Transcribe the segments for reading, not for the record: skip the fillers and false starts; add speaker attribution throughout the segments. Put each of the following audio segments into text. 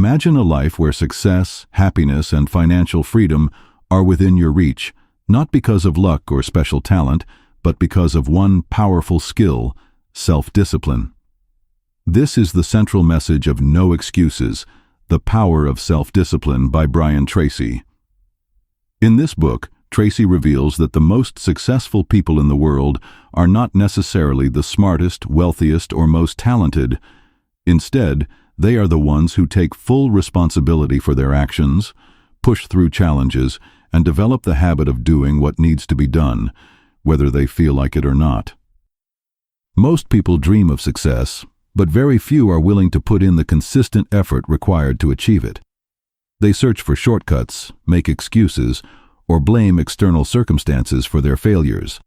Speaker 1: Imagine a life where success, happiness, and financial freedom are within your reach, not because of luck or special talent, but because of one powerful skill: self-discipline. This is the central message of No Excuses, The Power of Self-Discipline by Brian Tracy. In this book, Tracy reveals that the most successful people in the world are not necessarily the smartest, wealthiest, or most talented. Instead, they are the ones who take full responsibility for their actions, push through challenges, and develop the habit of doing what needs to be done, whether they feel like it or not. Most people dream of success, but very few are willing to put in the consistent effort required to achieve it. They search for shortcuts, make excuses, or blame external circumstances for their failures.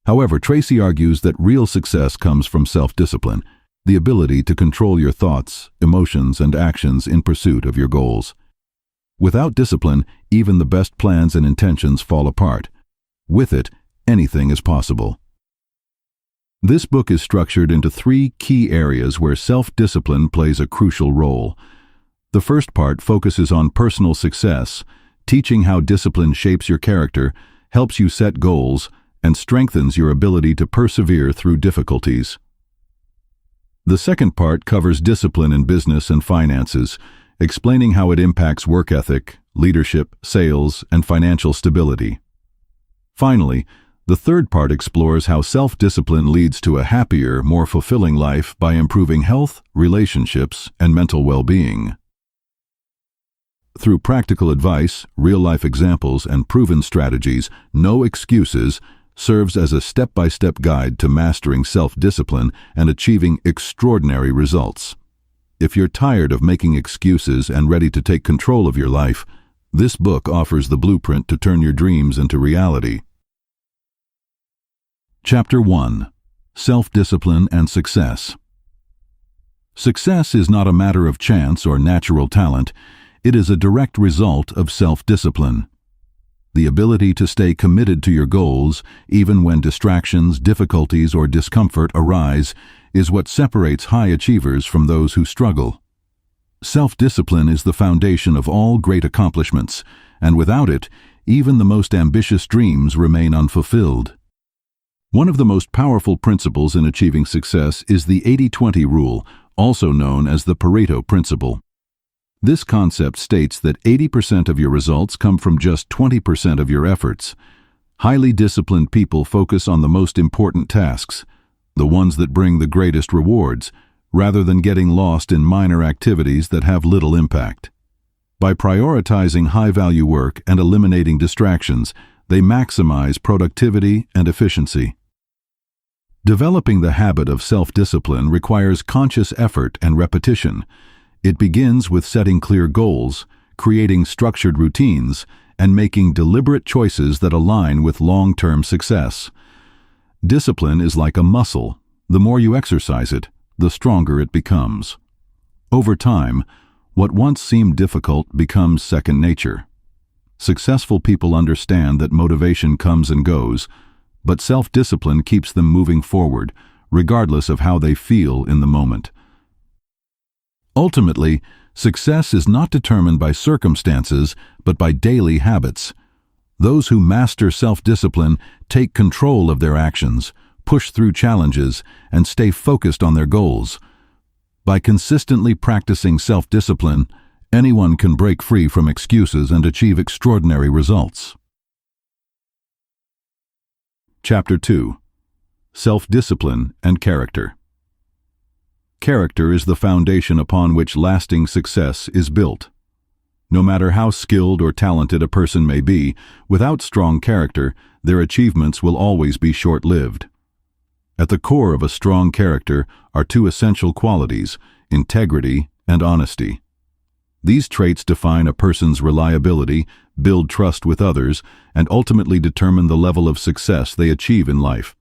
Speaker 1: However, Tracy argues that real success comes from self-discipline, the ability to control your thoughts, emotions, and actions in pursuit of your goals. Without discipline, even the best plans and intentions fall apart. With it, anything is possible. This book is structured into 3 key areas where self-discipline plays a crucial role. The first part focuses on personal success, teaching how discipline shapes your character, helps you set goals, and strengthens your ability to persevere through difficulties. The second part covers discipline in business and finances, explaining how it impacts work ethic, leadership, sales, and financial stability. Finally, the third part explores how self-discipline leads to a happier, more fulfilling life by improving health, relationships, and mental well-being. Through practical advice, real-life examples, and proven strategies, No Excuses serves as a step-by-step guide to mastering self-discipline and achieving extraordinary results. If you're tired of making excuses and ready to take control of your life, this book offers the blueprint to turn your dreams into reality. Chapter 1: Self-Discipline and Success. Success is not a matter of chance or natural talent. It is a direct result of self-discipline. The ability to stay committed to your goals, even when distractions, difficulties, or discomfort arise, is what separates high achievers from those who struggle. Self-discipline is the foundation of all great accomplishments, and without it, even the most ambitious dreams remain unfulfilled. One of the most powerful principles in achieving success is the 80-20 rule, also known as the Pareto principle. This concept states that 80% of your results come from just 20% of your efforts. Highly disciplined people focus on the most important tasks, the ones that bring the greatest rewards, rather than getting lost in minor activities that have little impact. By prioritizing high-value work and eliminating distractions, they maximize productivity and efficiency. Developing the habit of self-discipline requires conscious effort and repetition. It begins with setting clear goals, creating structured routines, and making deliberate choices that align with long-term success. Discipline is like a muscle. The more you exercise it, the stronger it becomes. Over time, what once seemed difficult becomes second nature. Successful people understand that motivation comes and goes, but self-discipline keeps them moving forward, regardless of how they feel in the moment. Ultimately, success is not determined by circumstances, but by daily habits. Those who master self-discipline take control of their actions, push through challenges, and stay focused on their goals. By consistently practicing self-discipline, anyone can break free from excuses and achieve extraordinary results. Chapter 2: Self-Discipline and Character. Character is the foundation upon which lasting success is built. No matter how skilled or talented a person may be, without strong character, their achievements will always be short-lived. At the core of a strong character are 2 essential qualities: integrity and honesty. These traits define a person's reliability, build trust with others, and ultimately determine the level of success they achieve in life.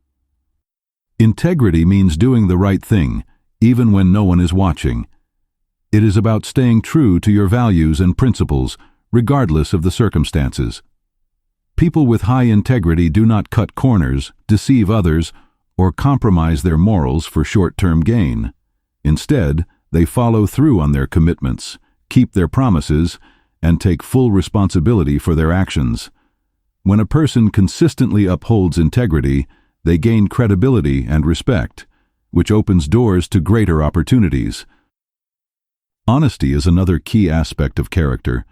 Speaker 1: Integrity means doing the right thing, even when no one is watching. It is about staying true to your values and principles, regardless of the circumstances. People with high integrity do not cut corners, deceive others, or compromise their morals for short-term gain. Instead, they follow through on their commitments, keep their promises, and take full responsibility for their actions. When a person consistently upholds integrity, they gain credibility and respect, which opens doors to greater opportunities. Honesty is another key aspect of character.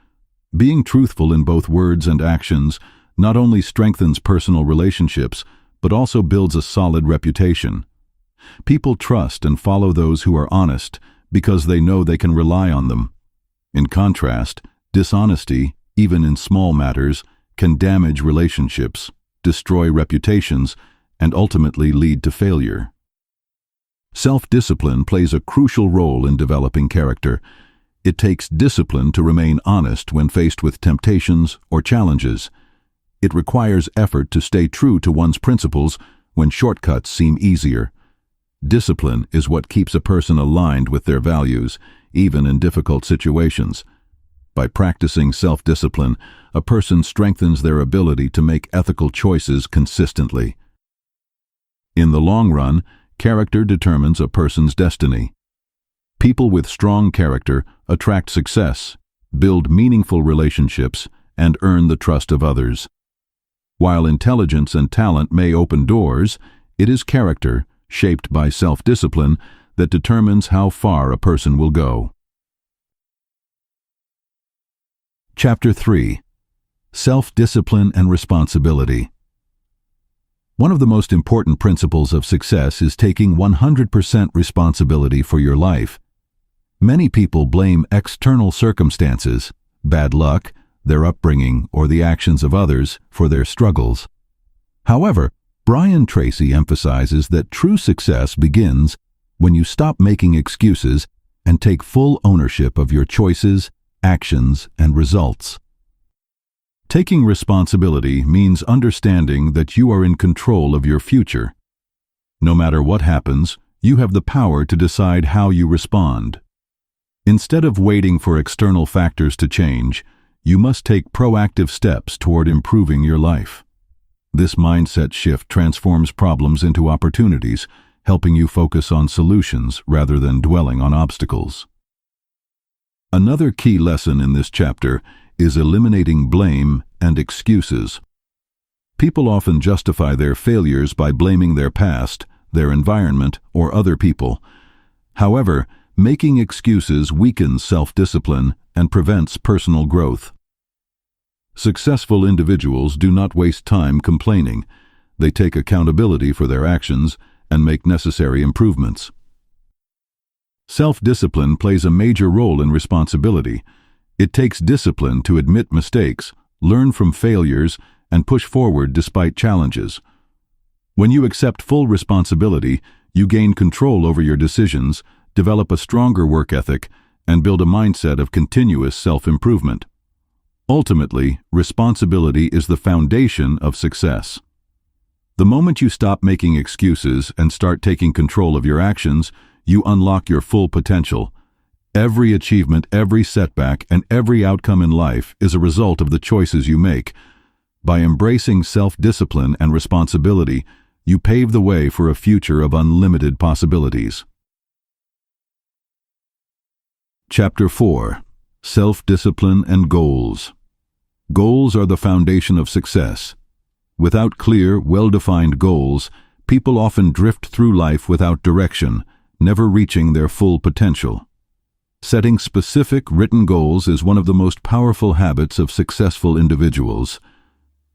Speaker 1: Being truthful in both words and actions not only strengthens personal relationships, but also builds a solid reputation. People trust and follow those who are honest because they know they can rely on them. In contrast, dishonesty, even in small matters, can damage relationships, destroy reputations, and ultimately lead to failure. Self-discipline plays a crucial role in developing character. It takes discipline to remain honest when faced with temptations or challenges. It requires effort to stay true to one's principles when shortcuts seem easier. Discipline is what keeps a person aligned with their values, even in difficult situations. By practicing self-discipline, a person strengthens their ability to make ethical choices consistently. In the long run, character determines a person's destiny. People with strong character attract success, build meaningful relationships, and earn the trust of others. While intelligence and talent may open doors, it is character, shaped by self-discipline, that determines how far a person will go. Chapter 3. Self-discipline and responsibility. One of the most important principles of success is taking 100% responsibility for your life. Many people blame external circumstances, bad luck, their upbringing, or the actions of others for their struggles. However, Brian Tracy emphasizes that true success begins when you stop making excuses and take full ownership of your choices, actions, and results. Taking responsibility means understanding that you are in control of your future. No matter what happens, you have the power to decide how you respond. Instead of waiting for external factors to change, you must take proactive steps toward improving your life. This mindset shift transforms problems into opportunities, helping you focus on solutions rather than dwelling on obstacles. Another key lesson in this chapter is eliminating blame and excuses. People often justify their failures by blaming their past, their environment, or other people. However, making excuses weakens self-discipline and prevents personal growth. Successful individuals do not waste time complaining. They take accountability for their actions and make necessary improvements. Self-discipline plays a major role in responsibility. It takes discipline to admit mistakes, learn from failures, and push forward despite challenges. When you accept full responsibility, you gain control over your decisions, develop a stronger work ethic, and build a mindset of continuous self-improvement. Ultimately, responsibility is the foundation of success. The moment you stop making excuses and start taking control of your actions, you unlock your full potential. Every achievement, every setback, and every outcome in life is a result of the choices you make. By embracing self-discipline and responsibility, you pave the way for a future of unlimited possibilities. Chapter 4. Self-discipline and goals. Goals are the foundation of success. Without clear, well-defined goals, people often drift through life without direction, never reaching their full potential. Setting specific, written goals is one of the most powerful habits of successful individuals.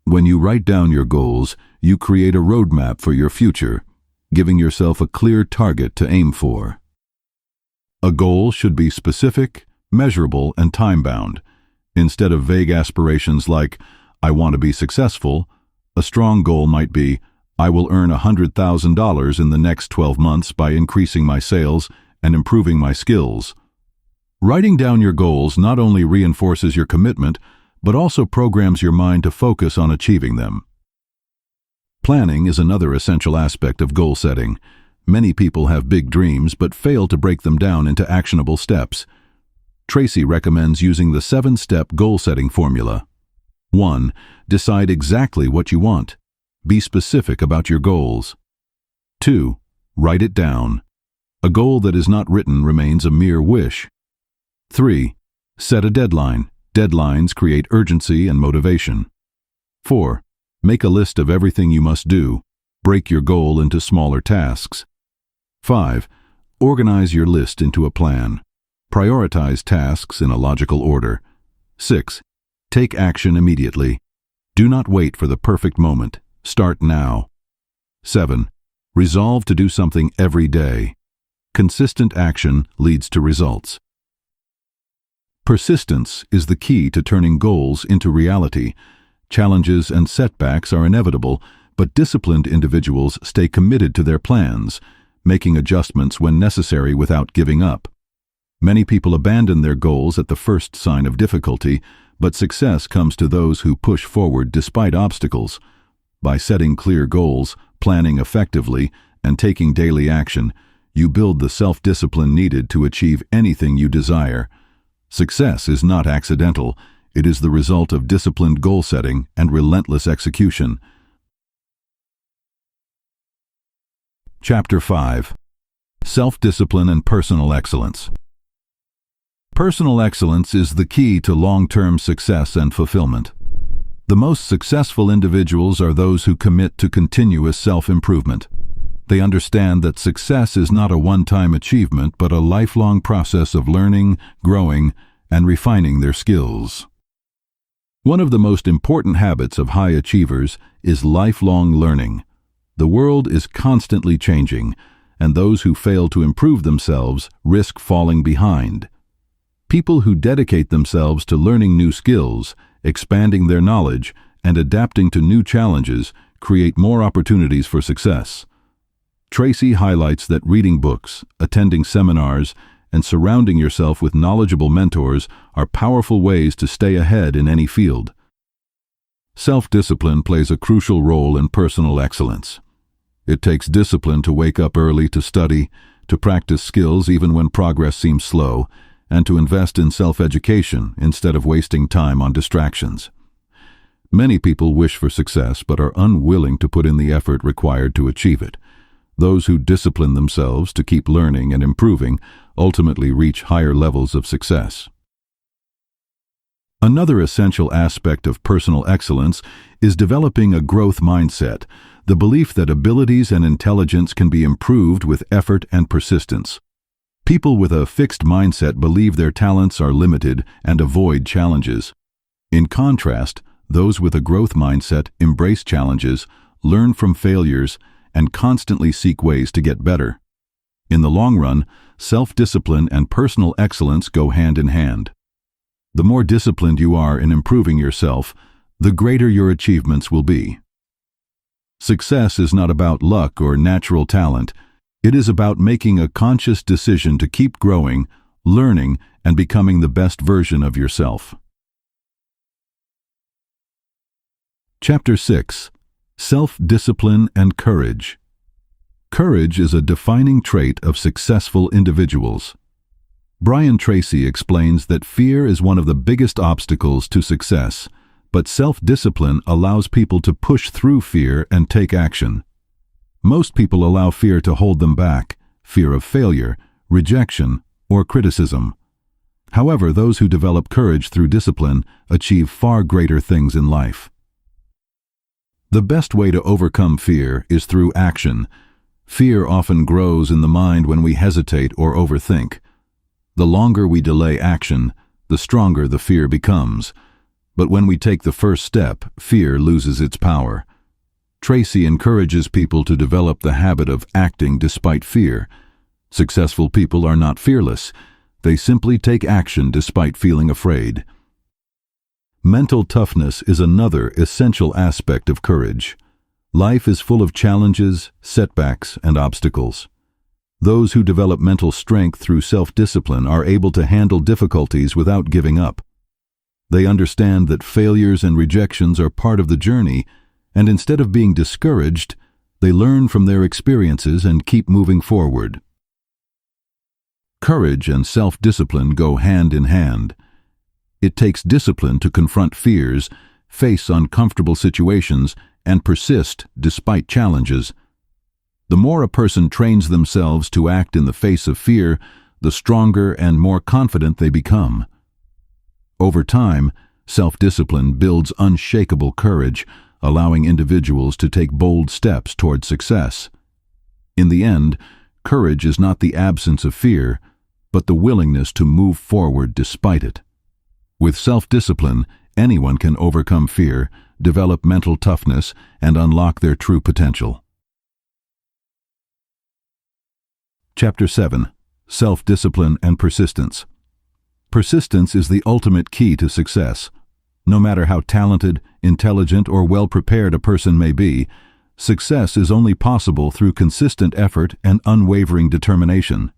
Speaker 1: When you write down your goals, you create a roadmap for your future, giving yourself a clear target to aim for. A goal should be specific, measurable, and time-bound. Instead of vague aspirations like, "I want to be successful," a strong goal might be, "I will earn $100,000 in the next 12 months by increasing my sales and improving my skills." Writing down your goals not only reinforces your commitment, but also programs your mind to focus on achieving them. Planning is another essential aspect of goal setting. Many people have big dreams but fail to break them down into actionable steps. Tracy recommends using the 7-step goal-setting formula. 1. Decide exactly what you want. Be specific about your goals. 2. Write it down. A goal that is not written remains a mere wish. 3. Set a deadline. Deadlines create urgency and motivation. 4. Make a list of everything you must do. Break your goal into smaller tasks. 5. Organize your list into a plan. Prioritize tasks in a logical order. 6. Take action immediately. Do not wait for the perfect moment. Start now. 7. Resolve to do something every day. Consistent action leads to results. Persistence is the key to turning goals into reality. Challenges and setbacks are inevitable, but disciplined individuals stay committed to their plans, making adjustments when necessary without giving up. Many people abandon their goals at the first sign of difficulty, but success comes to those who push forward despite obstacles. By setting clear goals, planning effectively, and taking daily action, you build the self-discipline needed to achieve anything you desire. Success is not accidental. It is the result of disciplined goal setting and relentless execution. Chapter 5. Self-discipline and personal excellence. Personal excellence is the key to long-term success and fulfillment. The most successful individuals are those who commit to continuous self-improvement. They understand that success is not a one-time achievement but a lifelong process of learning, growing, and refining their skills. One of the most important habits of high achievers is lifelong learning. The world is constantly changing, and those who fail to improve themselves risk falling behind. People who dedicate themselves to learning new skills, expanding their knowledge, and adapting to new challenges create more opportunities for success. Tracy highlights that reading books, attending seminars, and surrounding yourself with knowledgeable mentors are powerful ways to stay ahead in any field. Self-discipline plays a crucial role in personal excellence. It takes discipline to wake up early to study, to practice skills even when progress seems slow, and to invest in self-education instead of wasting time on distractions. Many people wish for success but are unwilling to put in the effort required to achieve it. Those who discipline themselves to keep learning and improving ultimately reach higher levels of success. Another essential aspect of personal excellence is developing a growth mindset, the belief that abilities and intelligence can be improved with effort and persistence. People with a fixed mindset believe their talents are limited and avoid challenges. In contrast, those with a growth mindset embrace challenges, learn from failures, and constantly seek ways to get better. In the long run, self-discipline and personal excellence go hand in hand. The more disciplined you are in improving yourself, the greater your achievements will be. Success is not about luck or natural talent. It is about making a conscious decision to keep growing, learning, and becoming the best version of yourself. Chapter 6. Self-discipline and courage. Courage is a defining trait of successful individuals. Brian Tracy explains that fear is one of the biggest obstacles to success, but self-discipline allows people to push through fear and take action. Most people allow fear to hold them back, fear of failure, rejection, or criticism. However, those who develop courage through discipline achieve far greater things in life. The best way to overcome fear is through action. Fear often grows in the mind when we hesitate or overthink. The longer we delay action, the stronger the fear becomes. But when we take the first step, fear loses its power. Tracy encourages people to develop the habit of acting despite fear. Successful people are not fearless. They simply take action despite feeling afraid. Mental toughness is another essential aspect of courage. Life is full of challenges, setbacks, and obstacles. Those who develop mental strength through self-discipline are able to handle difficulties without giving up. They understand that failures and rejections are part of the journey, and instead of being discouraged, they learn from their experiences and keep moving forward. Courage and self-discipline go hand in hand. It takes discipline to confront fears, face uncomfortable situations, and persist despite challenges. The more a person trains themselves to act in the face of fear, the stronger and more confident they become. Over time, self-discipline builds unshakable courage, allowing individuals to take bold steps toward success. In the end, courage is not the absence of fear, but the willingness to move forward despite it. With self-discipline, anyone can overcome fear, develop mental toughness, and unlock their true potential. Chapter 7. Self-discipline and persistence. Persistence is the ultimate key to success. No matter how talented, intelligent, or well-prepared a person may be, success is only possible through consistent effort and unwavering determination.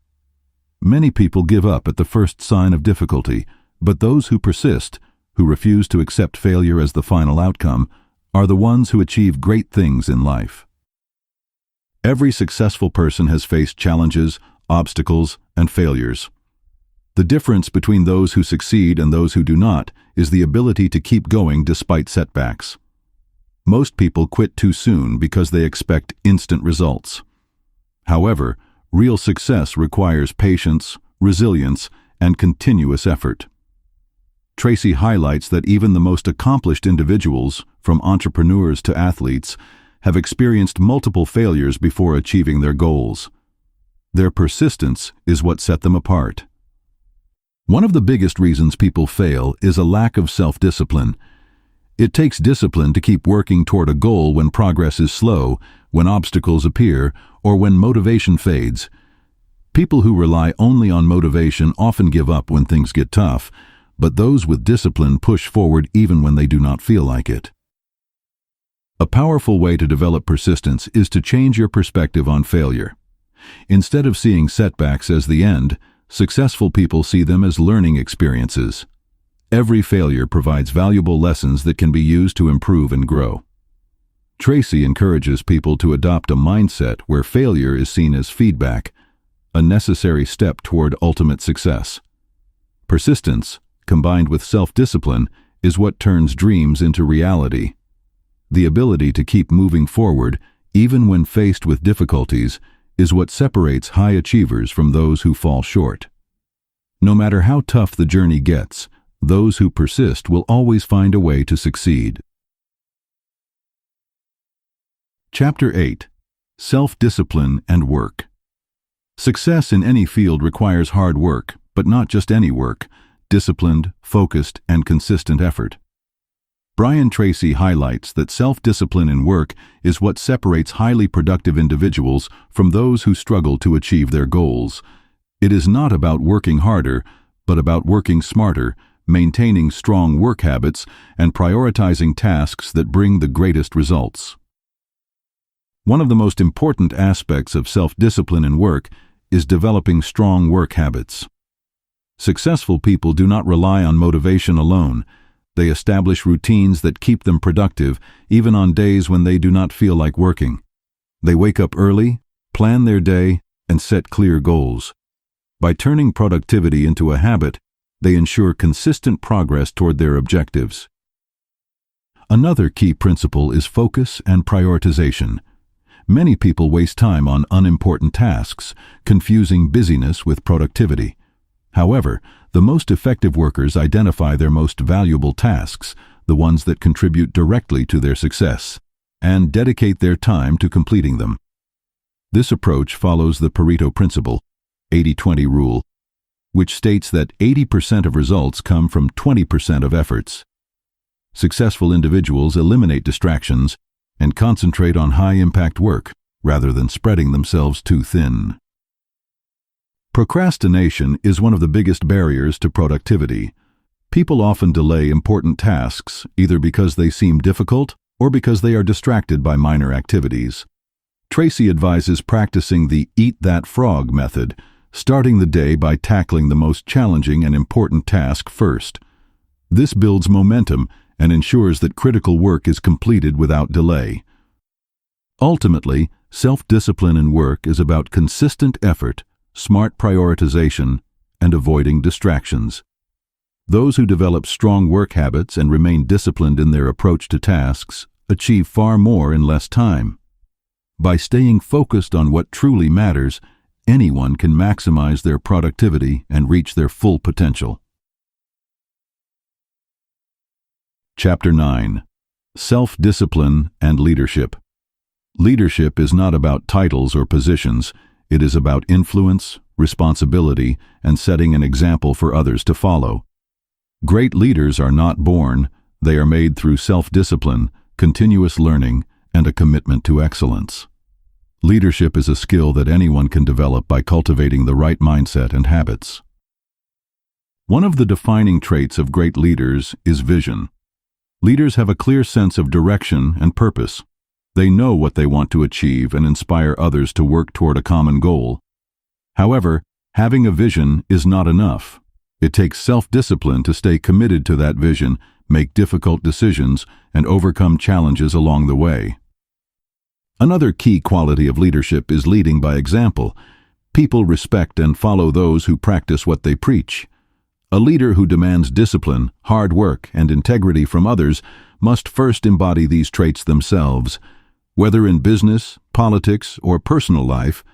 Speaker 1: Many people give up at the first sign of difficulty, but those who persist, who refuse to accept failure as the final outcome, are the ones who achieve great things in life. Every successful person has faced challenges, obstacles, and failures. The difference between those who succeed and those who do not is the ability to keep going despite setbacks. Most people quit too soon because they expect instant results. However, real success requires patience, resilience, and continuous effort. Tracy highlights that even the most accomplished individuals, from entrepreneurs to athletes, have experienced multiple failures before achieving their goals. Their persistence is what set them apart. One of the biggest reasons people fail is a lack of self-discipline. It takes discipline to keep working toward a goal when progress is slow, when obstacles appear, or when motivation fades. People who rely only on motivation often give up when things get tough, but those with discipline push forward even when they do not feel like it. A powerful way to develop persistence is to change your perspective on failure. Instead of seeing setbacks as the end, successful people see them as learning experiences. Every failure provides valuable lessons that can be used to improve and grow. Tracy encourages people to adopt a mindset where failure is seen as feedback, a necessary step toward ultimate success. Persistence, combined with self-discipline, is what turns dreams into reality. The ability to keep moving forward, even when faced with difficulties, is what separates high achievers from those who fall short. No matter how tough the journey gets, those who persist will always find a way to succeed. Chapter 8. Self-discipline and work. Success in any field requires hard work, but not just any work, disciplined, focused, and consistent effort. Brian Tracy highlights that self-discipline in work is what separates highly productive individuals from those who struggle to achieve their goals. It is not about working harder, but about working smarter, maintaining strong work habits, and prioritizing tasks that bring the greatest results. One of the most important aspects of self-discipline in work is developing strong work habits. Successful people do not rely on motivation alone. They establish routines that keep them productive, even on days when they do not feel like working. They wake up early, plan their day, and set clear goals. By turning productivity into a habit, they ensure consistent progress toward their objectives. Another key principle is focus and prioritization. Many people waste time on unimportant tasks, confusing busyness with productivity. However, the most effective workers identify their most valuable tasks, the ones that contribute directly to their success, and dedicate their time to completing them. This approach follows the Pareto principle, 80-20 rule, which states that 80% of results come from 20% of efforts. Successful individuals eliminate distractions and concentrate on high-impact work rather than spreading themselves too thin. Procrastination is one of the biggest barriers to productivity. People often delay important tasks, either because they seem difficult or because they are distracted by minor activities. Tracy advises practicing the "eat that frog" method, starting the day by tackling the most challenging and important task first. This builds momentum and ensures that critical work is completed without delay. Ultimately, self-discipline in work is about consistent effort, smart prioritization, and avoiding distractions. Those who develop strong work habits and remain disciplined in their approach to tasks achieve far more in less time. By staying focused on what truly matters, anyone can maximize their productivity and reach their full potential. Chapter 9. Self-discipline and leadership. Leadership is not about titles or positions. It is about influence, responsibility, and setting an example for others to follow. Great leaders are not born. They are made through self-discipline, continuous learning, and a commitment to excellence. Leadership is a skill that anyone can develop by cultivating the right mindset and habits. One of the defining traits of great leaders is vision. Leaders have a clear sense of direction and purpose. They know what they want to achieve and inspire others to work toward a common goal. However, having a vision is not enough. It takes self-discipline to stay committed to that vision, make difficult decisions, and overcome challenges along the way. Another key quality of leadership is leading by example. People respect and follow those who practice what they preach. A leader who demands discipline, hard work, and integrity from others must first embody these traits themselves. Whether in business, politics, or personal life,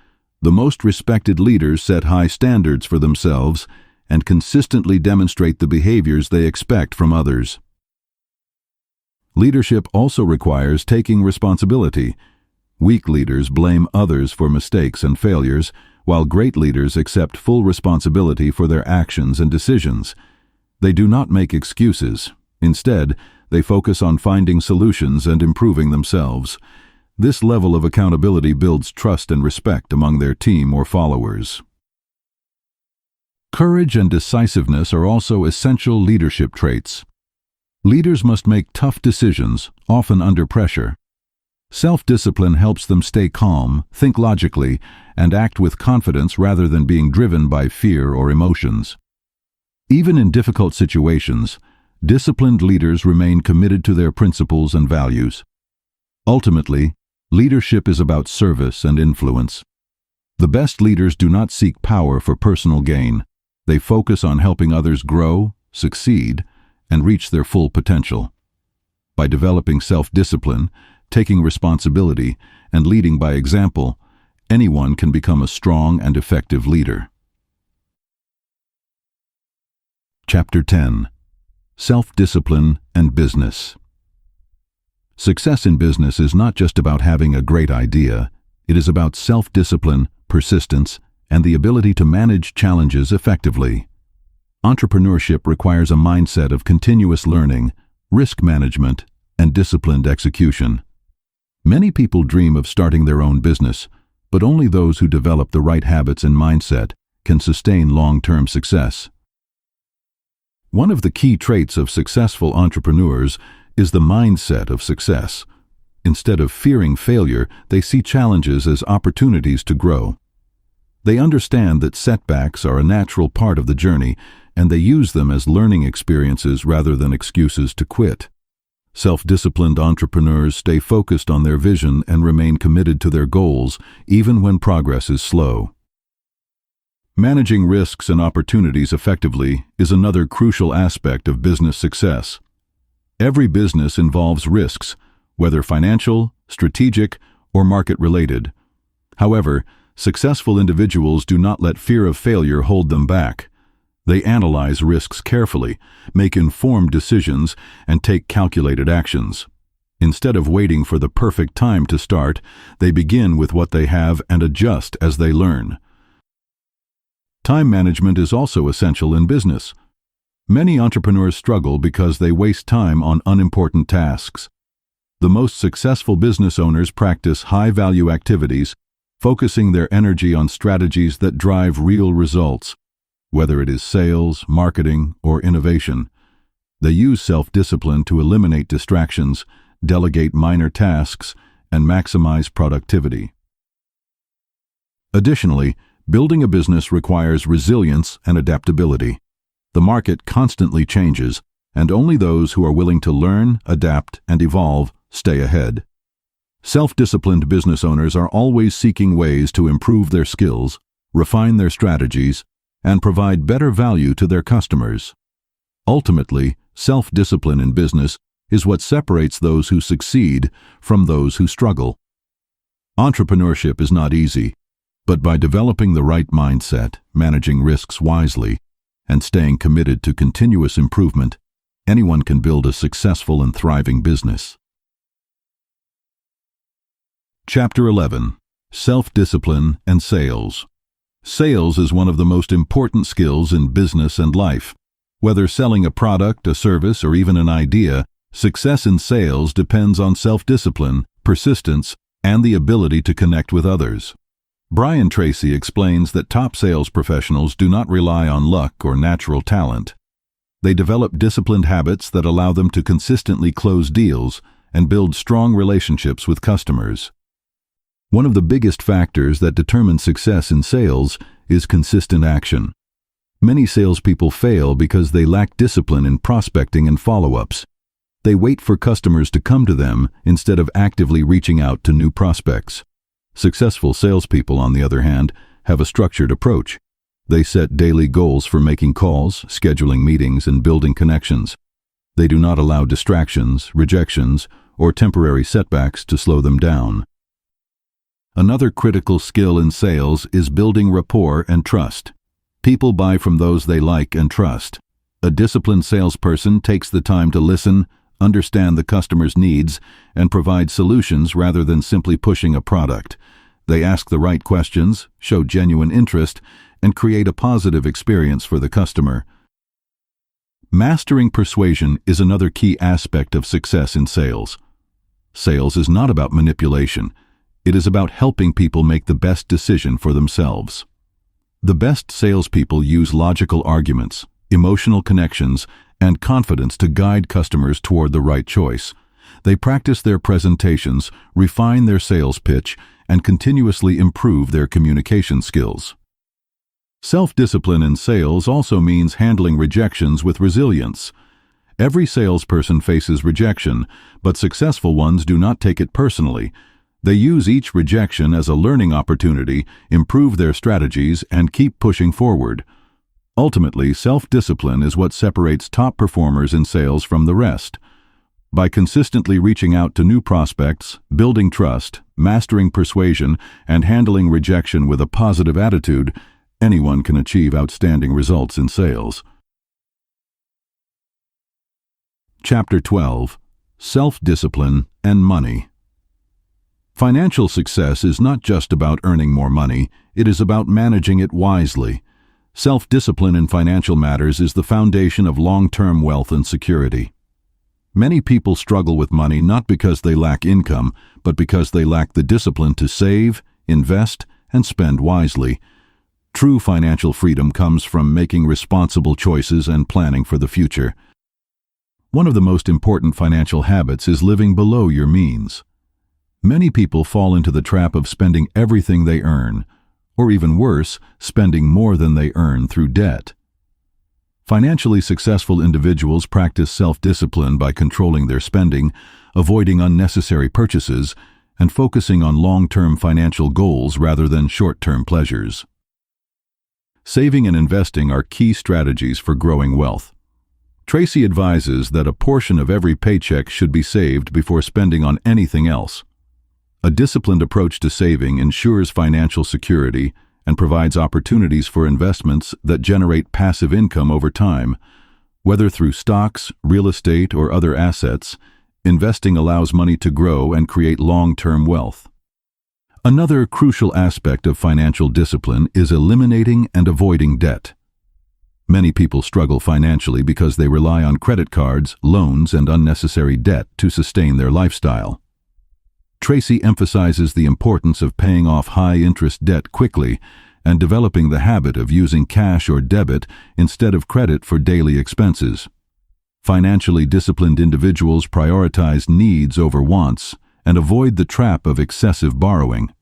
Speaker 1: the most respected leaders set high standards for themselves and consistently demonstrate the behaviors they expect from others. Leadership also requires taking responsibility. Weak leaders blame others for mistakes and failures, while great leaders accept full responsibility for their actions and decisions. They do not make excuses. Instead, they focus on finding solutions and improving themselves. This level of accountability builds trust and respect among their team or followers. Courage and decisiveness are also essential leadership traits. Leaders must make tough decisions, often under pressure. Self-discipline helps them stay calm, think logically, and act with confidence rather than being driven by fear or emotions. Even in difficult situations, disciplined leaders remain committed to their principles and values. Ultimately, leadership is about service and influence. The best leaders do not seek power for personal gain. They focus on helping others grow, succeed, and reach their full potential. By developing self-discipline, taking responsibility, and leading by example, anyone can become a strong and effective leader. Chapter 10. Self-discipline and business. Success in business is not just about having a great idea. It is about self-discipline, persistence, and the ability to manage challenges effectively. Entrepreneurship requires a mindset of continuous learning, risk management, and disciplined execution. Many people dream of starting their own business, but only those who develop the right habits and mindset can sustain long-term success. One of the key traits of successful entrepreneurs is the mindset of success. Instead of fearing failure, they see challenges as opportunities to grow. They understand that setbacks are a natural part of the journey, and they use them as learning experiences rather than excuses to quit. Self-disciplined entrepreneurs stay focused on their vision and remain committed to their goals, even when progress is slow. Managing risks and opportunities effectively is another crucial aspect of business success. Every business involves risks, whether financial, strategic, or market-related. However, successful individuals do not let fear of failure hold them back. They analyze risks carefully, make informed decisions, and take calculated actions. Instead of waiting for the perfect time to start, they begin with what they have and adjust as they learn. Time management is also essential in business. Many entrepreneurs struggle because they waste time on unimportant tasks. The most successful business owners practice high-value activities, focusing their energy on strategies that drive real results. Whether it is sales, marketing, or innovation, they use self-discipline to eliminate distractions, delegate minor tasks, and maximize productivity. Additionally, building a business requires resilience and adaptability. The market constantly changes, and only those who are willing to learn, adapt, and evolve stay ahead. Self-disciplined business owners are always seeking ways to improve their skills, refine their strategies, and provide better value to their customers. Ultimately, self-discipline in business is what separates those who succeed from those who struggle. Entrepreneurship is not easy, but by developing the right mindset, managing risks wisely, and staying committed to continuous improvement, anyone can build a successful and thriving business. Chapter 11. Self-Discipline and Sales. Sales is one of the most important skills in business and life. Whether selling a product, a service, or even an idea, success in sales depends on self-discipline, persistence, and the ability to connect with others. Brian Tracy explains that top sales professionals do not rely on luck or natural talent. They develop disciplined habits that allow them to consistently close deals and build strong relationships with customers. One of the biggest factors that determine success in sales is consistent action. Many salespeople fail because they lack discipline in prospecting and follow-ups. They wait for customers to come to them instead of actively reaching out to new prospects. Successful salespeople, on the other hand, have a structured approach. They set daily goals for making calls, scheduling meetings, and building connections. They do not allow distractions, rejections, or temporary setbacks to slow them down. Another critical skill in sales is building rapport and trust. People buy from those they like and trust. A disciplined salesperson takes the time to listen, understand the customer's needs, and provide solutions rather than simply pushing a product. They ask the right questions, show genuine interest, and create a positive experience for the customer. Mastering persuasion is another key aspect of success in sales. Sales is not about manipulation. It is about helping people make the best decision for themselves. The best salespeople use logical arguments, emotional connections, and confidence to guide customers toward the right choice. They practice their presentations, refine their sales pitch, and continuously improve their communication skills. Self-discipline in sales also means handling rejections with resilience. Every salesperson faces rejection, but successful ones do not take it personally. They use each rejection as a learning opportunity, improve their strategies, and keep pushing forward. Ultimately, self-discipline is what separates top performers in sales from the rest. By consistently reaching out to new prospects, building trust, mastering persuasion, and handling rejection with a positive attitude, anyone can achieve outstanding results in sales. Chapter 12. Self-Discipline and Money. Financial success is not just about earning more money, it is about managing it wisely. Self-discipline in financial matters is the foundation of long-term wealth and security. Many people struggle with money not because they lack income, but because they lack the discipline to save, invest, and spend wisely. True financial freedom comes from making responsible choices and planning for the future. One of the most important financial habits is living below your means. Many people fall into the trap of spending everything they earn, or even worse, spending more than they earn through debt. Financially successful individuals practice self-discipline by controlling their spending, avoiding unnecessary purchases, and focusing on long-term financial goals rather than short-term pleasures. Saving and investing are key strategies for growing wealth. Tracy advises that a portion of every paycheck should be saved before spending on anything else. A disciplined approach to saving ensures financial security and provides opportunities for investments that generate passive income over time. Whether through stocks, real estate, or other assets, investing allows money to grow and create long-term wealth. Another crucial aspect of financial discipline is eliminating and avoiding debt. Many people struggle financially because they rely on credit cards, loans, and unnecessary debt to sustain their lifestyle. Tracy emphasizes the importance of paying off high-interest debt quickly and developing the habit of using cash or debit instead of credit for daily expenses. Financially disciplined individuals prioritize needs over wants and avoid the trap of excessive borrowing.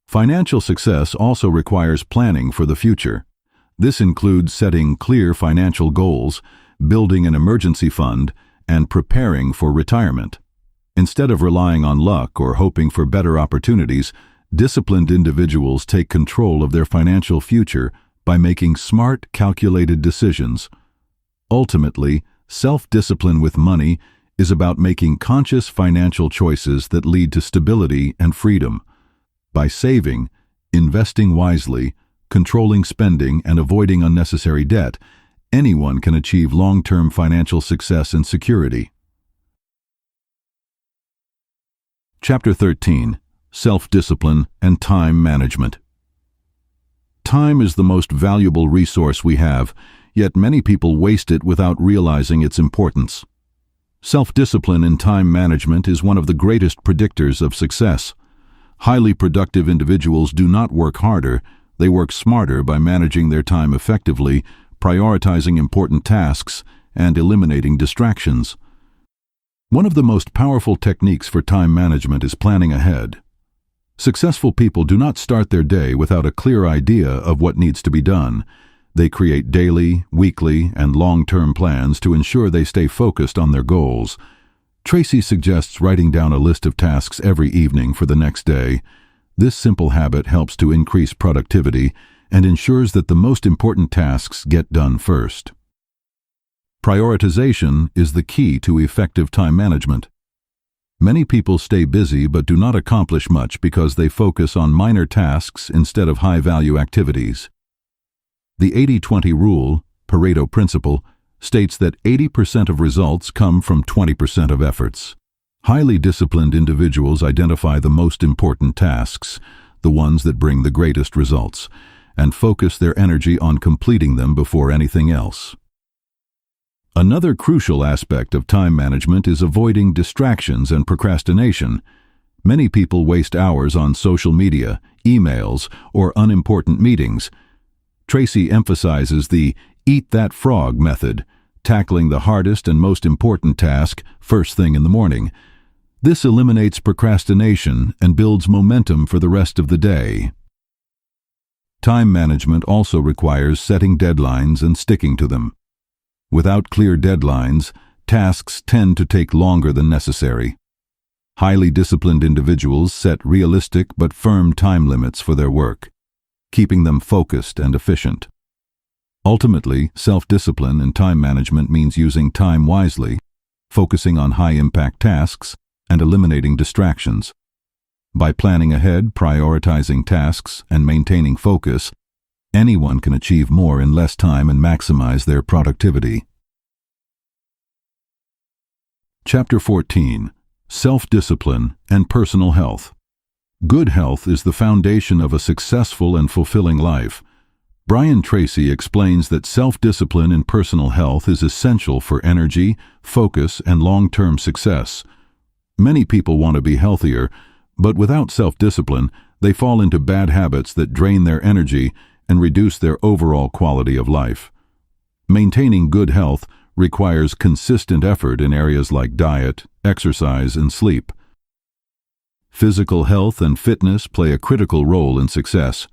Speaker 1: Financial success also requires planning for the future. This includes setting clear financial goals, building an emergency fund, and preparing for retirement. Instead of relying on luck or hoping for better opportunities, disciplined individuals take control of their financial future by making smart, calculated decisions. Ultimately, self-discipline with money is about making conscious financial choices that lead to stability and freedom. By saving, investing wisely, controlling spending, and avoiding unnecessary debt, anyone can achieve long-term financial success and security. Chapter 13. Self-discipline and time management. Time is the most valuable resource we have, yet many people waste it without realizing its importance. Self-discipline in time management is one of the greatest predictors of success. Highly productive individuals do not work harder, they work smarter by managing their time effectively, prioritizing important tasks, and eliminating distractions. One of the most powerful techniques for time management is planning ahead. Successful people do not start their day without a clear idea of what needs to be done. They create daily, weekly, and long-term plans to ensure they stay focused on their goals. Tracy suggests writing down a list of tasks every evening for the next day. This simple habit helps to increase productivity and ensures that the most important tasks get done first. Prioritization is the key to effective time management. Many people stay busy but do not accomplish much because they focus on minor tasks instead of high-value activities. The 80-20 rule, Pareto principle, states that 80% of results come from 20% of efforts. Highly disciplined individuals identify the most important tasks, the ones that bring the greatest results, and focus their energy on completing them before anything else. Another crucial aspect of time management is avoiding distractions and procrastination. Many people waste hours on social media, emails, or unimportant meetings. Tracy emphasizes the "eat that frog" method, tackling the hardest and most important task first thing in the morning. This eliminates procrastination and builds momentum for the rest of the day. Time management also requires setting deadlines and sticking to them. Without clear deadlines, tasks tend to take longer than necessary. Highly disciplined individuals set realistic but firm time limits for their work, keeping them focused and efficient. Ultimately, self-discipline and time management means using time wisely, focusing on high-impact tasks, and eliminating distractions. By planning ahead, prioritizing tasks, and maintaining focus, anyone can achieve more in less time and maximize their productivity. Chapter 14. Self-discipline and personal health. Good health is the foundation of a successful and fulfilling life. Brian Tracy explains that self-discipline in personal health is essential for energy, focus, and long-term success. Many people want to be healthier, but without self-discipline, they fall into bad habits that drain their energy and reduce their overall quality of life. Maintaining good health requires consistent effort in areas like diet, exercise, and sleep. Physical health and fitness play a critical role in success.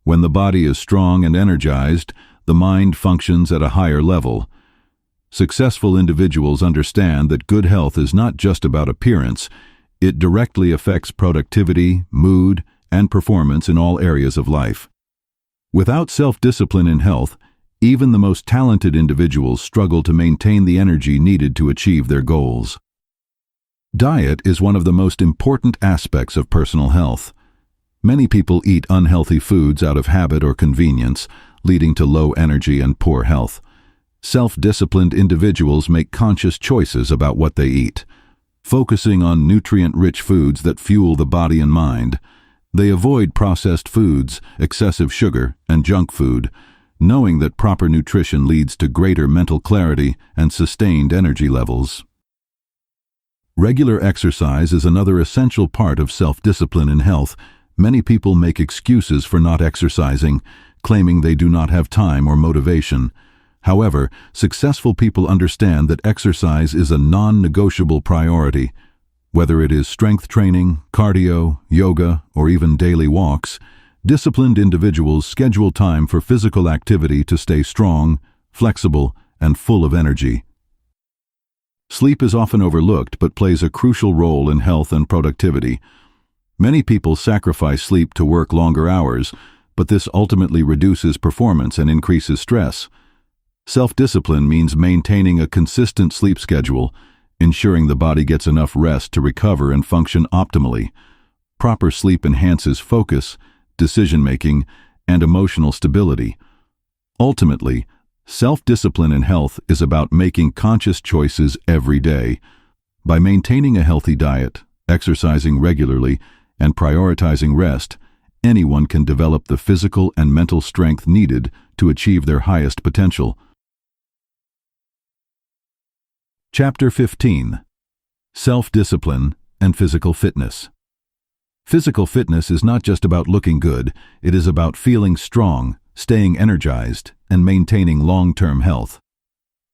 Speaker 1: When the body is strong and energized, the mind functions at a higher level. Successful individuals understand that good health is not just about appearance. It directly affects productivity, mood, and performance in all areas of life. Without self-discipline in health, even the most talented individuals struggle to maintain the energy needed to achieve their goals. Diet is one of the most important aspects of personal health. Many people eat unhealthy foods out of habit or convenience, leading to low energy and poor health. Self-disciplined individuals make conscious choices about what they eat, focusing on nutrient-rich foods that fuel the body and mind. They avoid processed foods, excessive sugar, and junk food, knowing that proper nutrition leads to greater mental clarity and sustained energy levels. Regular exercise is another essential part of self-discipline in health. Many people make excuses for not exercising, claiming they do not have time or motivation. However, successful people understand that exercise is a non-negotiable priority. Whether it is strength training, cardio, yoga, or even daily walks, disciplined individuals schedule time for physical activity to stay strong, flexible, and full of energy. Sleep is often overlooked but plays a crucial role in health and productivity. Many people sacrifice sleep to work longer hours, but this ultimately reduces performance and increases stress. Self-discipline means maintaining a consistent sleep schedule, ensuring the body gets enough rest to recover and function optimally. Proper sleep enhances focus, decision-making, and emotional stability. Ultimately, Self-discipline in health is about making conscious choices every day. By maintaining a healthy diet, exercising regularly, and prioritizing rest, anyone can develop the physical and mental strength needed to achieve their highest potential. Chapter 15. Self-discipline and physical fitness. Physical fitness is not just about looking good, it is about feeling strong, staying energized, and maintaining long-term health.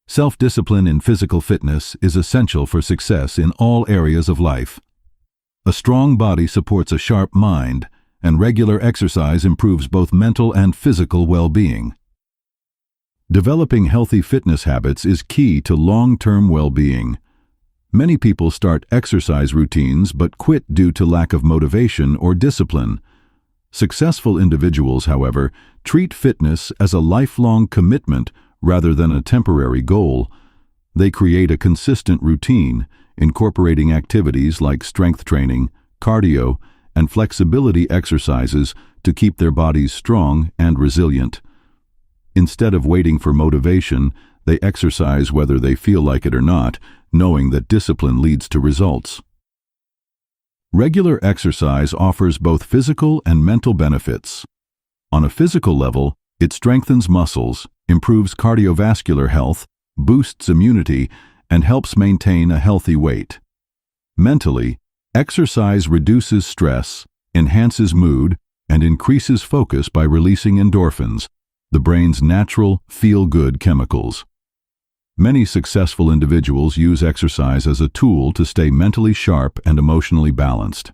Speaker 1: Self-discipline in physical fitness is essential for success in all areas of life. A strong body supports a sharp mind, and regular exercise improves both mental and physical well-being. Developing healthy fitness habits is key to long-term well-being. Many people start exercise routines but quit due to lack of motivation or discipline. Successful individuals, however, treat fitness as a lifelong commitment rather than a temporary goal. They create a consistent routine, incorporating activities like strength training, cardio, and flexibility exercises to keep their bodies strong and resilient. Instead of waiting for motivation, they exercise whether they feel like it or not, knowing that discipline leads to results. Regular exercise offers both physical and mental benefits. On a physical level, it strengthens muscles, improves cardiovascular health, boosts immunity, and helps maintain a healthy weight. Mentally, exercise reduces stress, enhances mood, and increases focus by releasing endorphins, the brain's natural feel-good chemicals. Many successful individuals use exercise as a tool to stay mentally sharp and emotionally balanced.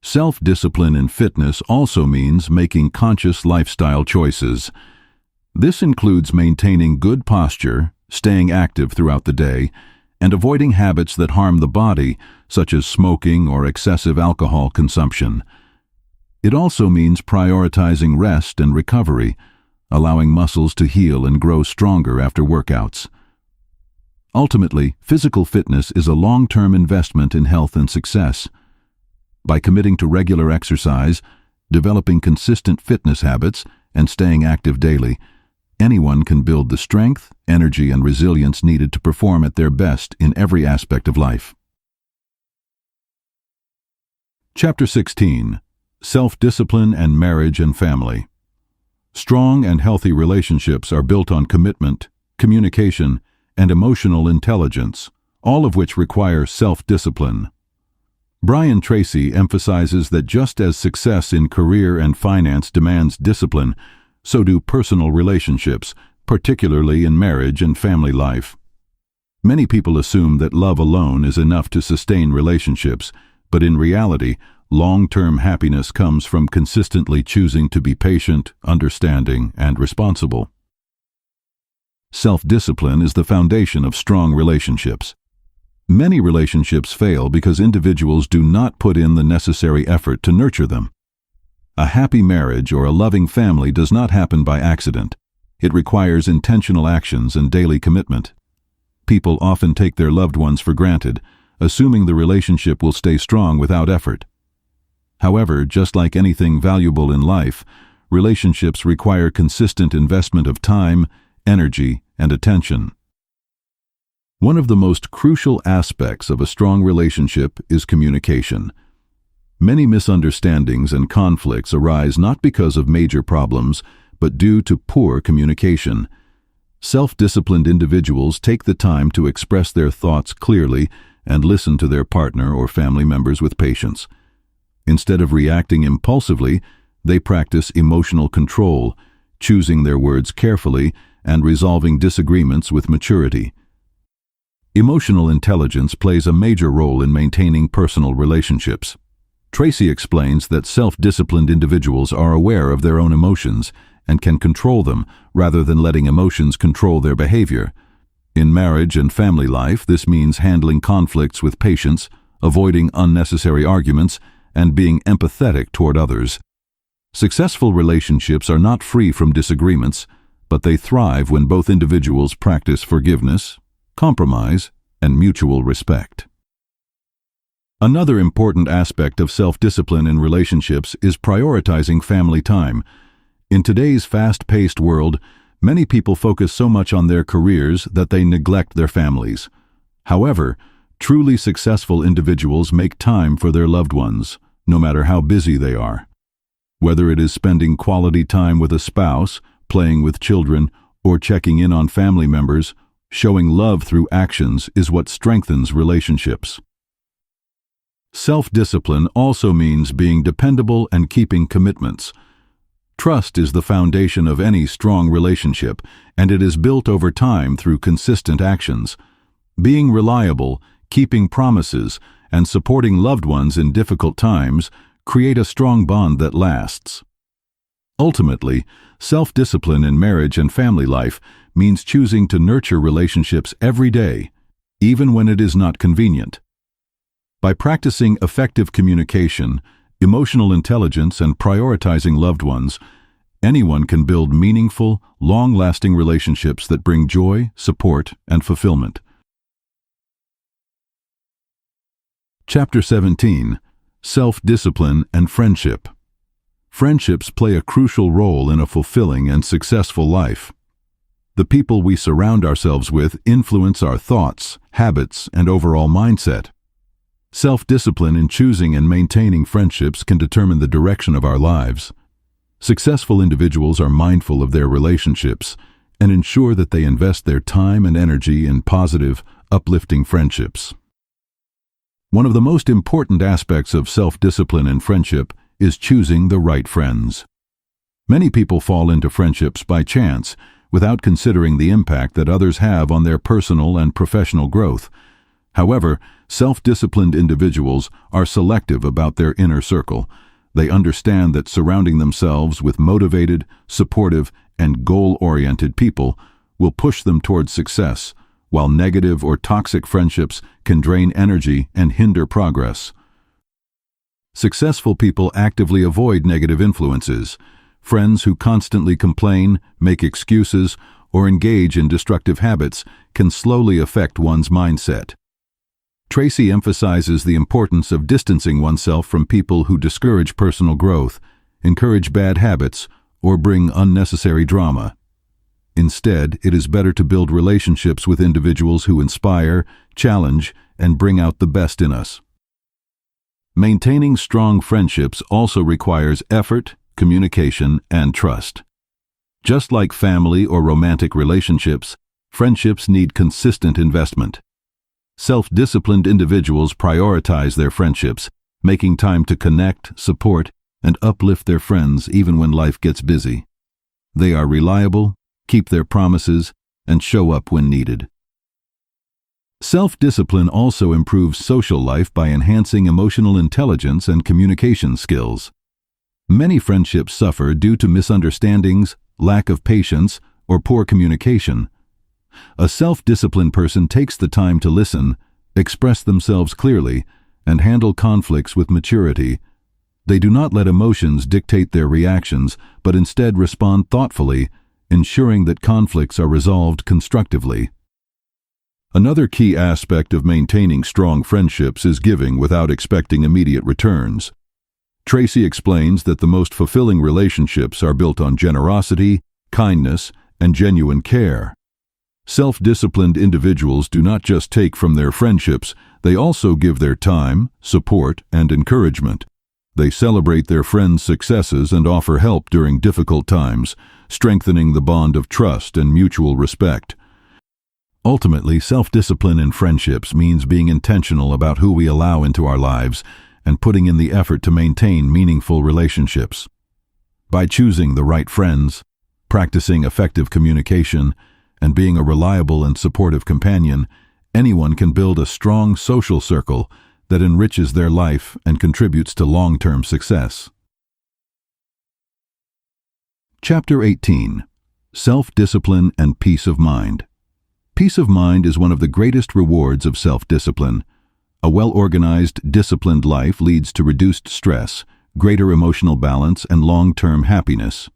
Speaker 1: Self-discipline in fitness also means making conscious lifestyle choices. This includes maintaining good posture, staying active throughout the day, and avoiding habits that harm the body, such as smoking or excessive alcohol consumption. It also means prioritizing rest and recovery, allowing muscles to heal and grow stronger after workouts. Ultimately, physical fitness is a long-term investment in health and success. By committing to regular exercise, developing consistent fitness habits, and staying active daily, anyone can build the strength, energy, and resilience needed to perform at their best in every aspect of life. Chapter 16. Self-discipline and marriage and family. Strong and healthy relationships are built on commitment, communication, and emotional intelligence, all of which require self-discipline. Brian Tracy emphasizes that just as success in career and finance demands discipline, so do personal relationships, particularly in marriage and family life. Many people assume that love alone is enough to sustain relationships, but in reality, long-term happiness comes from consistently choosing to be patient, understanding, and responsible. Self-discipline is the foundation of strong relationships. Many relationships fail because individuals do not put in the necessary effort to nurture them. A happy marriage or a loving family does not happen by accident. It requires intentional actions and daily commitment. People often take their loved ones for granted, assuming the relationship will stay strong without effort. However, just like anything valuable in life, relationships require consistent investment of time, energy, and attention. One of the most crucial aspects of a strong relationship is communication. Many misunderstandings and conflicts arise not because of major problems, but due to poor communication. Self-disciplined individuals take the time to express their thoughts clearly and listen to their partner or family members with patience. Instead of reacting impulsively, they practice emotional control, choosing their words carefully and resolving disagreements with maturity. Emotional intelligence plays a major role in maintaining personal relationships. Tracy explains that self-disciplined individuals are aware of their own emotions and can control them rather than letting emotions control their behavior. In marriage and family life, this means handling conflicts with patience, avoiding unnecessary arguments, and being empathetic toward others. Successful relationships are not free from disagreements, but they thrive when both individuals practice forgiveness, compromise, and mutual respect. Another important aspect of self-discipline in relationships is prioritizing family time. In today's fast-paced world, Many people focus so much on their careers that they neglect their families. However, truly successful individuals make time for their loved ones, no matter how busy they are. Whether it is spending quality time with a spouse, playing with children, or checking in on family members, showing love through actions is what strengthens relationships. Self-discipline also means being dependable and keeping commitments. Trust is the foundation of any strong relationship, and it is built over time through consistent actions. Being reliable, keeping promises, and supporting loved ones in difficult times create a strong bond that lasts. Ultimately, self-discipline in marriage and family life means choosing to nurture relationships every day, even when it is not convenient. By practicing effective communication, emotional intelligence, and prioritizing loved ones, anyone can build meaningful, long-lasting relationships that bring joy, support, and fulfillment. Chapter 17. Self-discipline and friendship. Friendships play a crucial role in a fulfilling and successful life. The people we surround ourselves with influence our thoughts, habits, and overall mindset. Self-discipline in choosing and maintaining friendships can determine the direction of our lives. Successful individuals are mindful of their relationships and ensure that they invest their time and energy in positive, uplifting friendships. One of the most important aspects of self-discipline in friendship is choosing the right friends. Many people fall into friendships by chance, without considering the impact that others have on their personal and professional growth. However, self-disciplined individuals are selective about their inner circle. They understand that surrounding themselves with motivated, supportive, and goal-oriented people will push them towards success, while negative or toxic friendships can drain energy and hinder progress. Successful people actively avoid negative influences. Friends who constantly complain, make excuses, or engage in destructive habits can slowly affect one's mindset. Tracy emphasizes the importance of distancing oneself from people who discourage personal growth, encourage bad habits, or bring unnecessary drama. Instead, it is better to build relationships with individuals who inspire, challenge, and bring out the best in us. Maintaining strong friendships also requires effort, communication, and trust. Just like family or romantic relationships, friendships need consistent investment. Self-disciplined individuals prioritize their friendships, making time to connect, support, and uplift their friends even when life gets busy. They are reliable, keep their promises, and show up when needed. Self-discipline also improves social life by enhancing emotional intelligence and communication skills. Many friendships suffer due to misunderstandings, lack of patience, or poor communication. A self-disciplined person takes the time to listen, express themselves clearly, and handle conflicts with maturity. They do not let emotions dictate their reactions, but instead respond thoughtfully, ensuring that conflicts are resolved constructively. Another key aspect of maintaining strong friendships is giving without expecting immediate returns. Tracy explains that the most fulfilling relationships are built on generosity, kindness, and genuine care. Self-disciplined individuals do not just take from their friendships, they also give their time, support, and encouragement. They celebrate their friends' successes and offer help during difficult times, strengthening the bond of trust and mutual respect. Ultimately, self-discipline in friendships means being intentional about who we allow into our lives and putting in the effort to maintain meaningful relationships. By choosing the right friends, practicing effective communication, and being a reliable and supportive companion, anyone can build a strong social circle that enriches their life and contributes to long-term success. Chapter 18. Self-discipline and peace of mind. Peace of mind is one of the greatest rewards of self-discipline. A well-organized, disciplined life leads to reduced stress, greater emotional balance, and long-term happiness.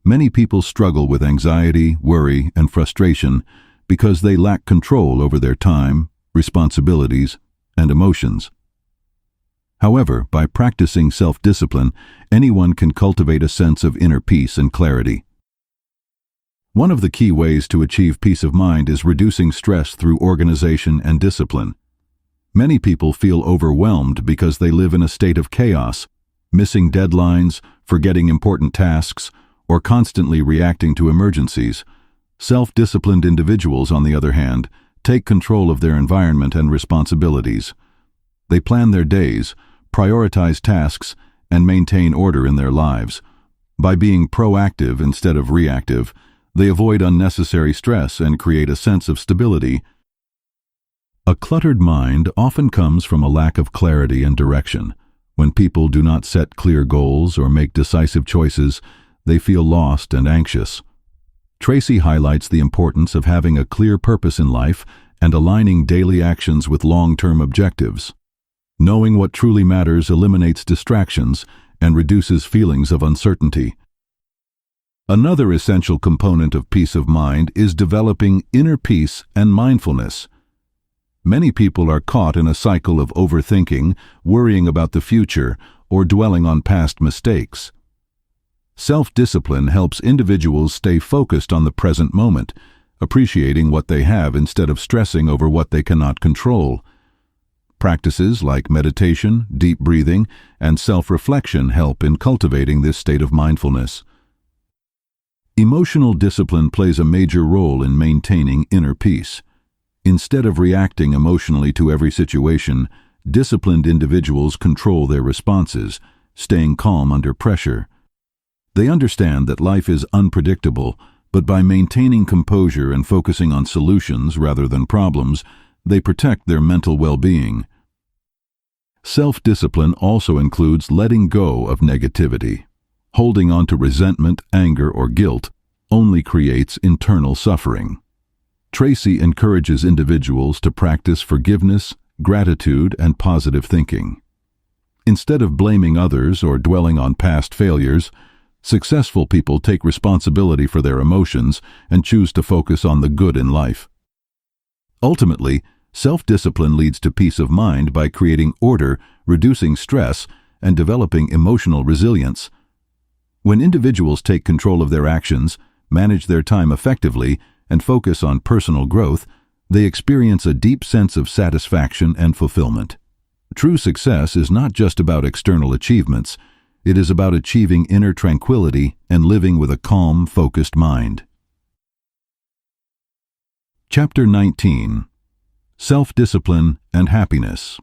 Speaker 1: Many people struggle with anxiety, worry, and frustration because they lack control over their time, responsibilities, and emotions. However, by practicing self-discipline, anyone can cultivate a sense of inner peace and clarity. One of the key ways to achieve peace of mind is reducing stress through organization and discipline. Many people feel overwhelmed because they live in a state of chaos, missing deadlines, forgetting important tasks, or constantly reacting to emergencies. Self-disciplined individuals, on the other hand, take control of their environment and responsibilities. They plan their days, prioritize tasks, and maintain order in their lives. By being proactive instead of reactive, they avoid unnecessary stress and create a sense of stability. A cluttered mind often comes from a lack of clarity and direction. When people do not set clear goals or make decisive choices, they feel lost and anxious. Tracy highlights the importance of having a clear purpose in life and aligning daily actions with long-term objectives. Knowing what truly matters eliminates distractions and reduces feelings of uncertainty. Another essential component of peace of mind is developing inner peace and mindfulness. Many people are caught in a cycle of overthinking, worrying about the future, or dwelling on past mistakes. Self-discipline helps individuals stay focused on the present moment, appreciating what they have instead of stressing over what they cannot control. Practices like meditation, deep breathing, and self-reflection help in cultivating this state of mindfulness. Emotional discipline plays a major role in maintaining inner peace. Instead of reacting emotionally to every situation, disciplined individuals control their responses, staying calm under pressure. They understand that life is unpredictable, but by maintaining composure and focusing on solutions rather than problems, they protect their mental well-being. Self-discipline also includes letting go of negativity. Holding on to resentment, anger, or guilt only creates internal suffering. Tracy encourages individuals to practice forgiveness, gratitude, and positive thinking. Instead of blaming others or dwelling on past failures, successful people take responsibility for their emotions and choose to focus on the good in life. Ultimately, self-discipline leads to peace of mind by creating order, reducing stress, and developing emotional resilience. When individuals take control of their actions, manage their time effectively, and focus on personal growth, they experience a deep sense of satisfaction and fulfillment. True success is not just about external achievements. It is about achieving inner tranquility and living with a calm, focused mind. Chapter 19. Self-discipline and happiness.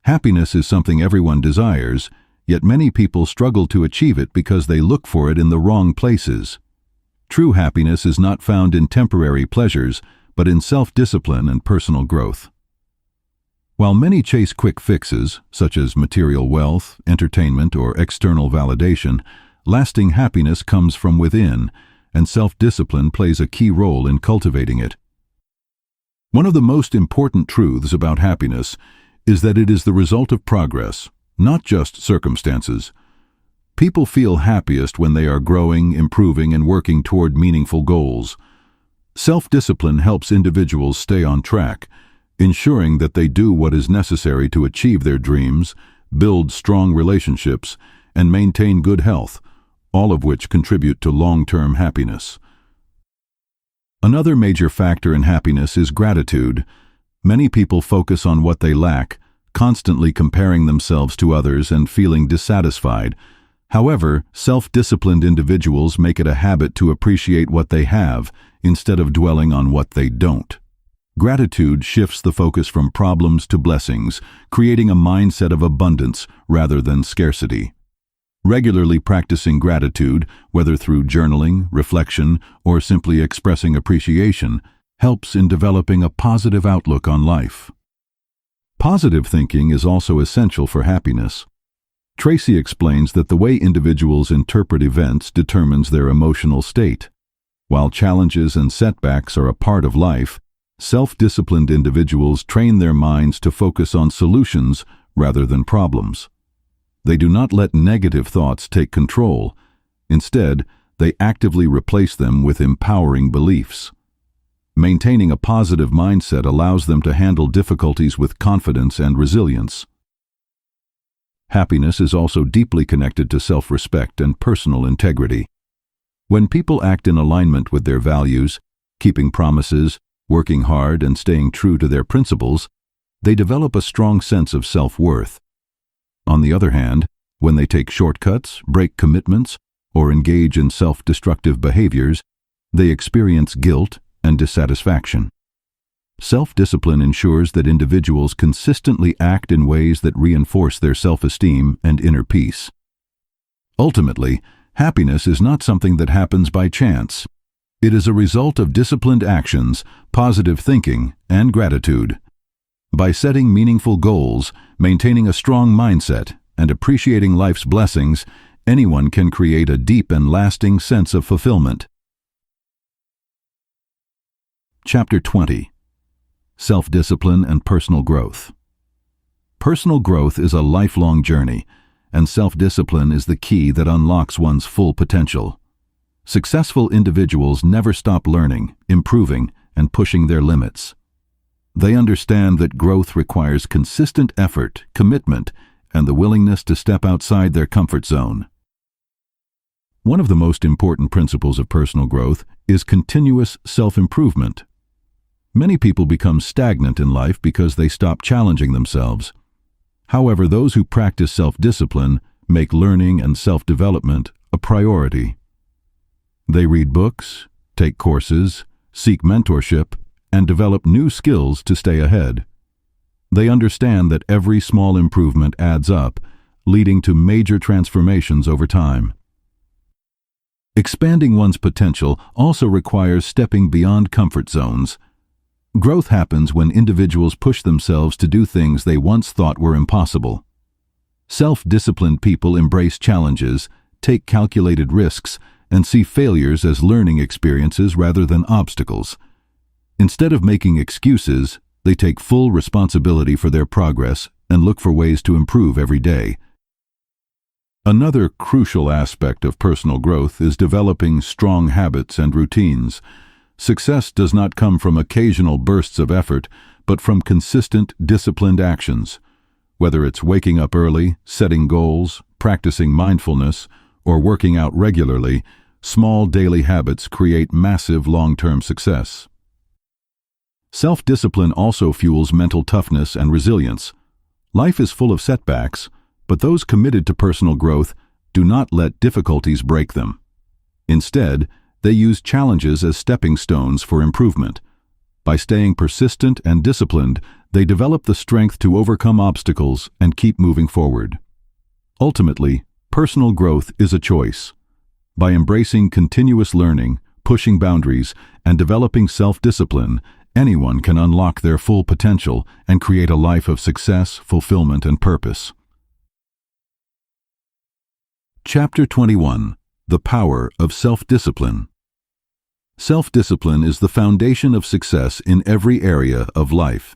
Speaker 1: Happiness is something everyone desires, yet many people struggle to achieve it because they look for it in the wrong places. True happiness is not found in temporary pleasures, but in self-discipline and personal growth. While many chase quick fixes, such as material wealth, entertainment, or external validation, lasting happiness comes from within, and self-discipline plays a key role in cultivating it. One of the most important truths about happiness is that it is the result of progress, not just circumstances. People feel happiest when they are growing, improving, and working toward meaningful goals. Self-discipline helps individuals stay on track, ensuring that they do what is necessary to achieve their dreams, build strong relationships, and maintain good health, all of which contribute to long-term happiness. Another major factor in happiness is gratitude. Many people focus on what they lack, constantly comparing themselves to others and feeling dissatisfied. However, self-disciplined individuals make it a habit to appreciate what they have instead of dwelling on what they don't. Gratitude shifts the focus from problems to blessings, creating a mindset of abundance rather than scarcity. Regularly practicing gratitude, whether through journaling, reflection, or simply expressing appreciation, helps in developing a positive outlook on life. Positive thinking is also essential for happiness. Tracy explains that the way individuals interpret events determines their emotional state. While challenges and setbacks are a part of life, self-disciplined individuals train their minds to focus on solutions rather than problems. They do not let negative thoughts take control. Instead, they actively replace them with empowering beliefs. Maintaining a positive mindset allows them to handle difficulties with confidence and resilience. Happiness is also deeply connected to self-respect and personal integrity. When people act in alignment with their values, keeping promises, working hard, and staying true to their principles, they develop a strong sense of self-worth. On the other hand, when they take shortcuts, break commitments, or engage in self-destructive behaviors, they experience guilt and dissatisfaction. Self-discipline ensures that individuals consistently act in ways that reinforce their self-esteem and inner peace. Ultimately, happiness is not something that happens by chance. It is a result of disciplined actions, positive thinking, and gratitude. By setting meaningful goals, maintaining a strong mindset, and appreciating life's blessings, anyone can create a deep and lasting sense of fulfillment. Chapter 20. Self-discipline and personal growth. Personal growth is a lifelong journey, and self-discipline is the key that unlocks one's full potential. Successful individuals never stop learning, improving, and pushing their limits. They understand that growth requires consistent effort, commitment, and the willingness to step outside their comfort zone. One of the most important principles of personal growth is continuous self-improvement. Many people become stagnant in life because they stop challenging themselves. However, those who practice self-discipline make learning and self-development a priority. They read books, take courses, seek mentorship, and develop new skills to stay ahead. They understand that every small improvement adds up, leading to major transformations over time. Expanding one's potential also requires stepping beyond comfort zones. Growth happens when individuals push themselves to do things they once thought were impossible. Self-disciplined people embrace challenges, take calculated risks, and see failures as learning experiences rather than obstacles. Instead of making excuses, they take full responsibility for their progress and look for ways to improve every day. Another crucial aspect of personal growth is developing strong habits and routines. Success does not come from occasional bursts of effort, but from consistent, disciplined actions. Whether it's waking up early, setting goals, practicing mindfulness, or working out regularly, small daily habits create massive long-term success. Self-discipline also fuels mental toughness and resilience. Life is full of setbacks, but those committed to personal growth do not let difficulties break them. Instead, they use challenges as stepping stones for improvement. By staying persistent and disciplined, they develop the strength to overcome obstacles and keep moving forward. Ultimately, personal growth is a choice. By embracing continuous learning, pushing boundaries, and developing self-discipline, anyone can unlock their full potential and create a life of success, fulfillment, and purpose. Chapter 21. The Power of Self-Discipline. Self-discipline is the foundation of success in every area of life.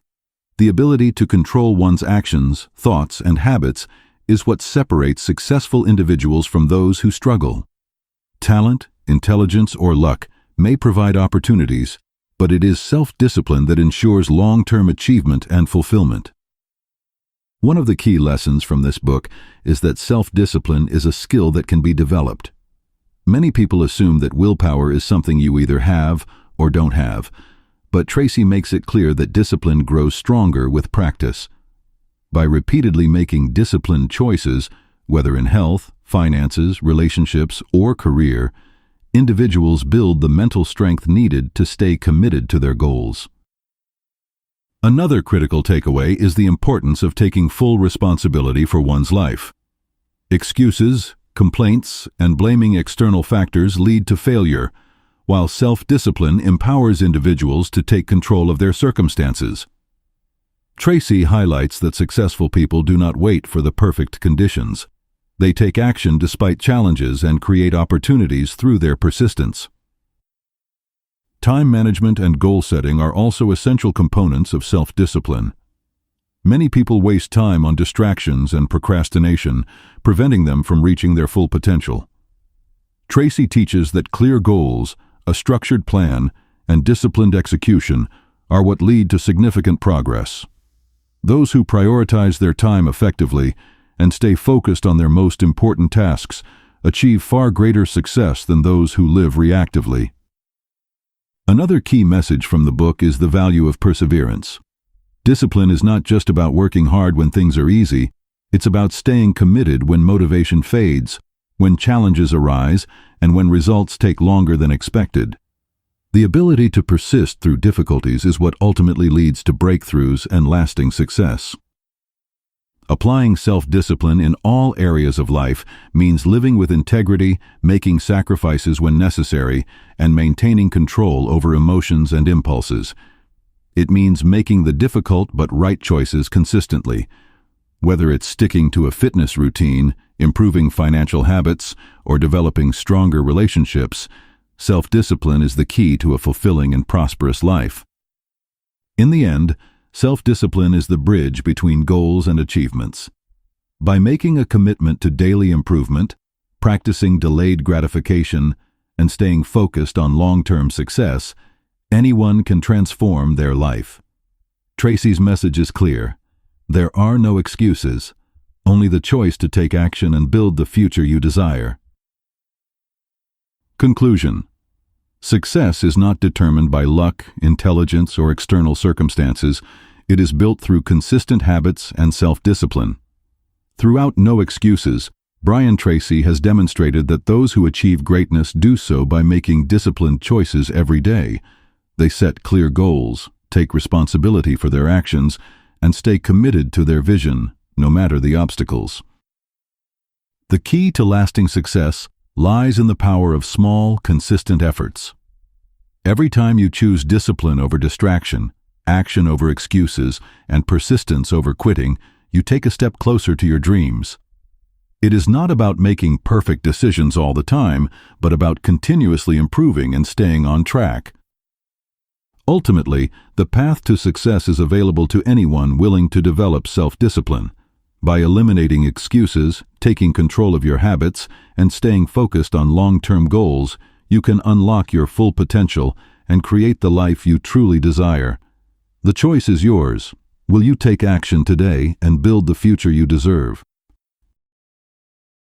Speaker 1: The ability to control one's actions, thoughts, and habits is what separates successful individuals from those who struggle. Talent, intelligence, or luck may provide opportunities, but it is self-discipline that ensures long-term achievement and fulfillment. One of the key lessons from this book is that self-discipline is a skill that can be developed. Many people assume that willpower is something you either have or don't have, but Tracy makes it clear that discipline grows stronger with practice. By repeatedly making disciplined choices, whether in health, finances, relationships, or career, individuals build the mental strength needed to stay committed to their goals. Another critical takeaway is the importance of taking full responsibility for one's life. Excuses, complaints, and blaming external factors lead to failure, while self-discipline empowers individuals to take control of their circumstances. Tracy highlights that successful people do not wait for the perfect conditions. They take action despite challenges and create opportunities through their persistence. Time management and goal setting are also essential components of self-discipline. Many people waste time on distractions and procrastination, preventing them from reaching their full potential. Tracy teaches that clear goals, a structured plan, and disciplined execution are what lead to significant progress. Those who prioritize their time effectively and stay focused on their most important tasks achieve far greater success than those who live reactively. Another key message from the book is the value of perseverance. Discipline is not just about working hard when things are easy, it's about staying committed when motivation fades, when challenges arise, and when results take longer than expected. The ability to persist through difficulties is what ultimately leads to breakthroughs and lasting success. Applying self-discipline in all areas of life means living with integrity, making sacrifices when necessary, and maintaining control over emotions and impulses. It means making the difficult but right choices consistently. Whether it's sticking to a fitness routine, improving financial habits, or developing stronger relationships, self-discipline is the key to a fulfilling and prosperous life. In the end, self-discipline is the bridge between goals and achievements. By making a commitment to daily improvement, practicing delayed gratification, and staying focused on long-term success, anyone can transform their life. Tracy's message is clear. There are no excuses, only the choice to take action and build the future you desire. Conclusion. Success is not determined by luck, intelligence, or external circumstances. It is built through consistent habits and self-discipline. Throughout No Excuses, Brian Tracy has demonstrated that those who achieve greatness do so by making disciplined choices every day. They set clear goals, take responsibility for their actions, and stay committed to their vision, no matter the obstacles. The key to lasting success lies in the power of small, consistent efforts. Every time you choose discipline over distraction, action over excuses, and persistence over quitting, you take a step closer to your dreams. It is not about making perfect decisions all the time, but about continuously improving and staying on track. Ultimately, the path to success is available to anyone willing to develop self-discipline. By eliminating excuses, taking control of your habits, and staying focused on long-term goals, you can unlock your full potential and create the life you truly desire. The choice is yours. Will you take action today and build the future you deserve?